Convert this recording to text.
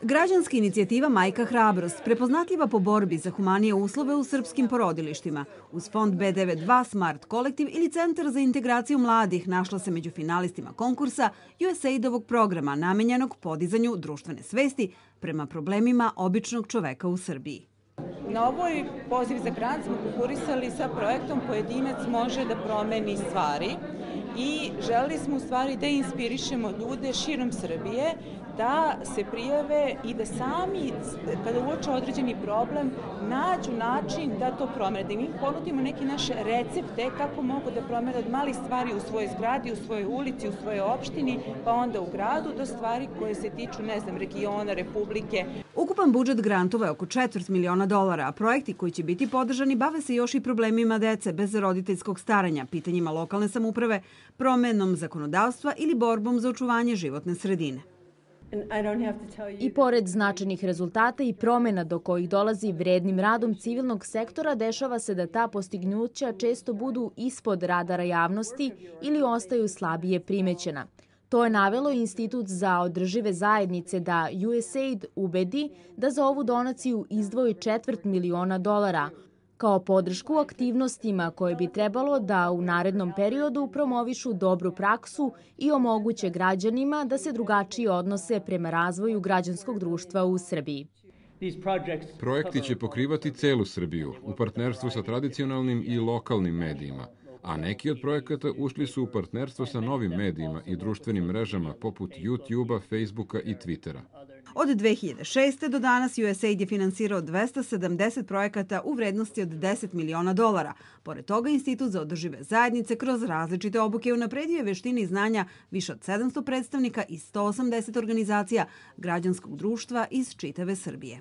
Građanska inicijativa Majka hrabrost prepoznatljiva po borbi za humanije uslove u srpskim porodilištima. Uz fond B92, Smart kolektiv ili Centar za integraciju mladih našla se među finalistima konkursa USAID-ovog programa namenjenog podizanju društvene svesti prema problemima običnog čoveka u Srbiji. Na ovoj poziv za grant smo konkurisali sa projektom Pojedinac može da promeni stvari i želeli smo u stvari da inspirišemo ljude širom Srbije da se prijave i da sami, kada uoče određeni problem, nađu način da to promene. Da im ponudimo neke naše recepte kako mogu da promene od malih stvari u svojoj zgradi, u svojoj ulici, u svojoj opštini, pa onda u gradu do stvari koje se tiču, regiona, republike. Ukupan budžet grantova je oko $250.000, a projekti koji će biti podržani bave se još i problemima dece bez roditeljskog staranja, pitanjima lokalne samouprave, promenom zakonodavstva ili borbom za očuvanje životne sredine. I pored značajnih rezultata i promjena do kojih dolazi vrednim radom civilnog sektora, dešava se da ta postignuća često budu ispod radara javnosti ili ostaju slabije primećena. To je navelo Institut za održive zajednice da USAID ubedi da za ovu donaciju izdvoji $250.000.000 kao podršku aktivnostima koje bi trebalo da u narednom periodu promovišu dobru praksu i omoguće građanima da se drugačije odnose prema razvoju građanskog društva u Srbiji. Projekti će pokrivati celu Srbiju u partnerstvu sa tradicionalnim i lokalnim medijima, a neki od projekata ušli su u partnerstvo sa novim medijima i društvenim mrežama poput YouTube-a, Facebooka i Twittera. Od 2006. do danas USAID je finansirao 270 projekata u vrednosti od $10 miliona. Pored toga, Institut za održive zajednice kroz različite obuke unapredio je veštine i znanja više od 700 predstavnika i 180 organizacija građanskog društva iz čitave Srbije.